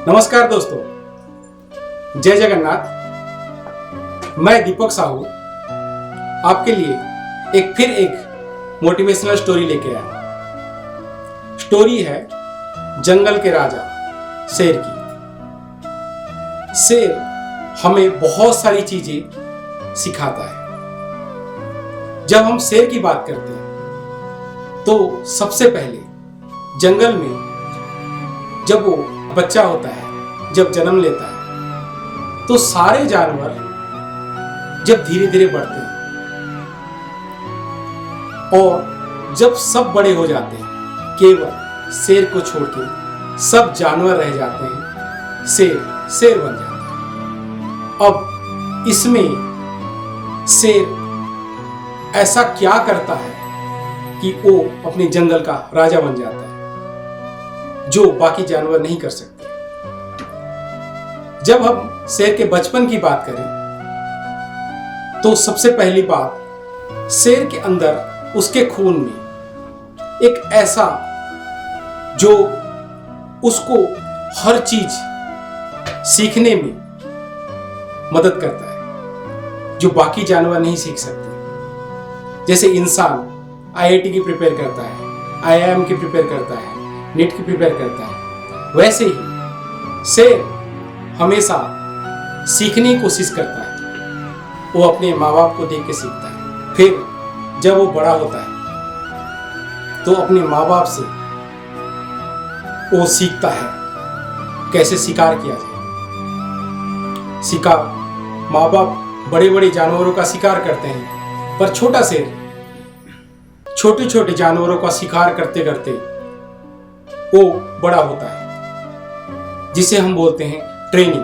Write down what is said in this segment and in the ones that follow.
नमस्कार दोस्तों, जय जगन्नाथ। मैं दीपक साहू आपके लिए फिर एक मोटिवेशनल स्टोरी लेके आया। स्टोरी है जंगल के राजा शेर की। शेर हमें बहुत सारी चीजें सिखाता है। जब हम शेर की बात करते हैं तो सबसे पहले जंगल में जब वो बच्चा होता है, जब जन्म लेता है, तो सारे जानवर जब धीरे धीरे बढ़ते हैं और जब सब बड़े हो जाते हैं, केवल शेर को छोड़ के सब जानवर रह जाते हैं। शेर बन जाता है। अब इसमें शेर ऐसा क्या करता है कि वो अपने जंगल का राजा बन जाता है, जो बाकी जानवर नहीं कर सकते। जब हम शेर के बचपन की बात करें तो सबसे पहली बात, शेर के अंदर उसके खून में एक ऐसा जो उसको हर चीज सीखने में मदद करता है, जो बाकी जानवर नहीं सीख सकते। जैसे इंसान आईआईटी की प्रिपेयर करता है, आईआईएम की प्रिपेयर करता है, नीट की प्रिपेयर करता है, वैसे ही शेर हमेशा सीखने की कोशिश करता है। वो अपने माँ बाप को देख के सीखता है। फिर जब वो बड़ा होता है तो अपने माँ बाप से वो सीखता है कैसे शिकार किया जाए। शिकार, माँ बाप बड़े बड़े जानवरों का शिकार करते हैं, पर छोटा शेर छोटे छोटे जानवरों का शिकार करते करते वो बड़ा होता है, जिसे हम बोलते हैं ट्रेनिंग।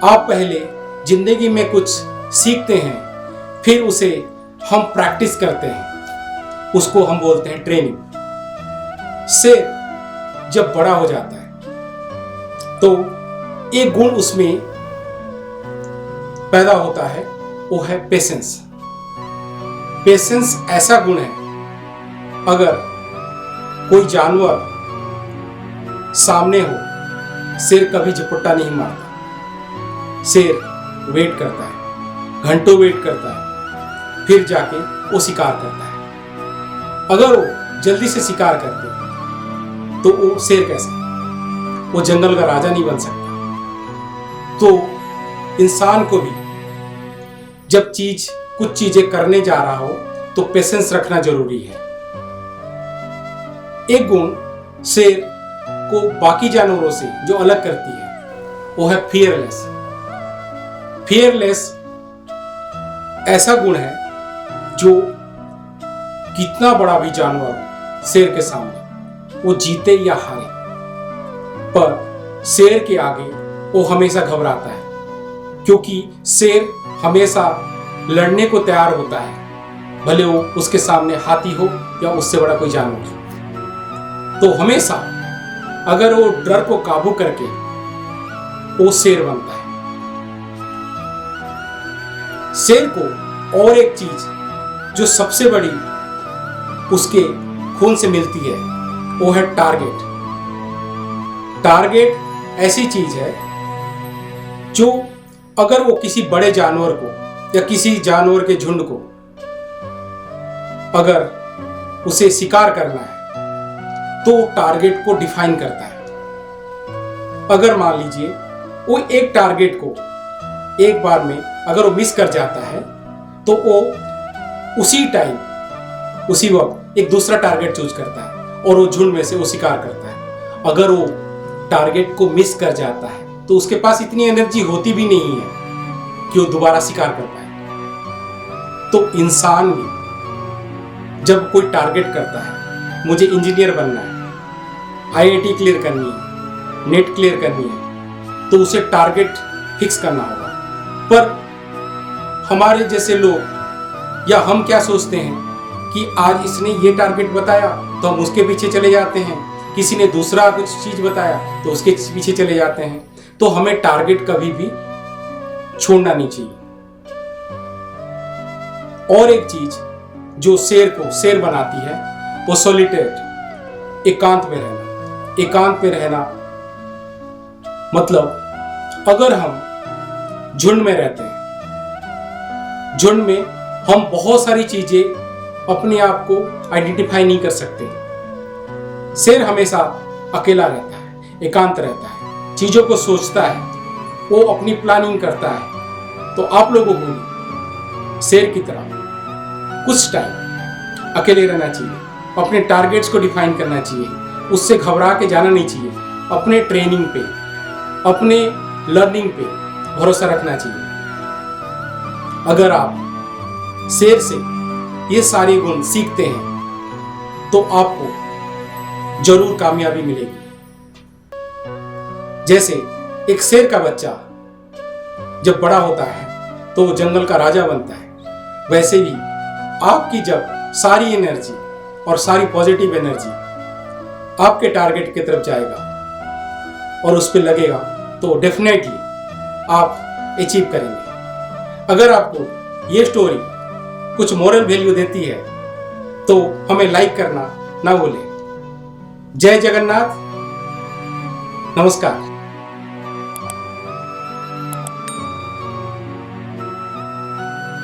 आप पहले जिंदगी में कुछ सीखते हैं, फिर उसे हम प्रैक्टिस करते हैं, उसको हम बोलते हैं ट्रेनिंग। शेर जब बड़ा हो जाता है तो एक गुण उसमें पैदा होता है, वो है पेशेंस। पेशेंस ऐसा गुण है, अगर कोई जानवर सामने हो, शेर कभी झपट्टा नहीं मारता। शेर वेट करता है, घंटों वेट करता है, फिर जाके वो शिकार करता है। अगर वो जल्दी से शिकार करते तो वो शेर कैसा, वो जंगल का राजा नहीं बन सकता। तो इंसान को भी जब कुछ चीजें करने जा रहा हो तो पेशेंस रखना जरूरी है। एक गुण शेर को बाकी जानवरों से जो अलग करती है वो है फियरलेस। फियरलेस ऐसा गुण है जो कितना बड़ा भी जानवर शेर के सामने वो जीते या हारे, पर शेर के आगे वो हमेशा घबराता है, क्योंकि शेर हमेशा लड़ने को तैयार होता है, भले वो उसके सामने हाथी हो या उससे बड़ा कोई जानवर। तो हमेशा अगर वो डर को काबू करके वो शेर बनता है। शेर को और एक चीज जो सबसे बड़ी उसके खून से मिलती है वो है टारगेट। टारगेट ऐसी चीज है जो अगर वो किसी बड़े जानवर को या किसी जानवर के झुंड को अगर उसे शिकार करना है तो टारगेट को डिफाइन करता है। अगर मान लीजिए वो एक टारगेट को एक बार में अगर वो मिस कर जाता है तो वो उसी टाइम उसी वक्त एक दूसरा टारगेट चूज करता है और वो झुंड में से वो शिकार करता है। अगर वो टारगेट को मिस कर जाता है तो उसके पास इतनी एनर्जी होती भी नहीं है कि वो दोबारा शिकार कर पाए। तो इंसान भी जब कोई टारगेट करता है, मुझे इंजीनियर बनना है, आईआईटी क्लियर करनी है, नेट क्लियर करनी है, तो उसे टारगेट फिक्स करना होगा। पर हमारे जैसे लोग या हम क्या सोचते हैं कि आज इसने ये टारगेट बताया तो हम उसके पीछे चले जाते हैं, किसी ने दूसरा कुछ चीज बताया तो उसके पीछे चले जाते हैं। तो हमें टारगेट कभी भी छोड़ना नहीं चाहिए। और एक चीज जो शेर को शेर बनाती है वो सॉलिटेट, एकांत में रहना। एकांत में रहना मतलब अगर हम झुंड में रहते हैं, झुंड में हम बहुत सारी चीजें अपने आप को आइडेंटिफाई नहीं कर सकते। शेर हमेशा अकेला रहता है, एकांत रहता है, चीजों को सोचता है, वो अपनी प्लानिंग करता है। तो आप लोगों को भी शेर की तरह कुछ टाइम अकेले रहना चाहिए, अपने टारगेट्स को डिफाइन करना चाहिए, उससे घबरा के जाना नहीं चाहिए, अपने ट्रेनिंग पे, अपने लर्निंग पे भरोसा रखना चाहिए। अगर आप शेर से ये सारे गुण सीखते हैं तो आपको जरूर कामयाबी मिलेगी। जैसे एक शेर का बच्चा जब बड़ा होता है तो वो जंगल का राजा बनता है, वैसे भी आपकी जब सारी एनर्जी और सारी पॉजिटिव एनर्जी आपके टारगेट की तरफ जाएगा और उस पर लगेगा तो डेफिनेटली आप अचीव करेंगे। अगर आपको ये स्टोरी कुछ मोरल वैल्यू देती है तो हमें लाइक करना ना भूलें। जय जगन्नाथ, नमस्कार।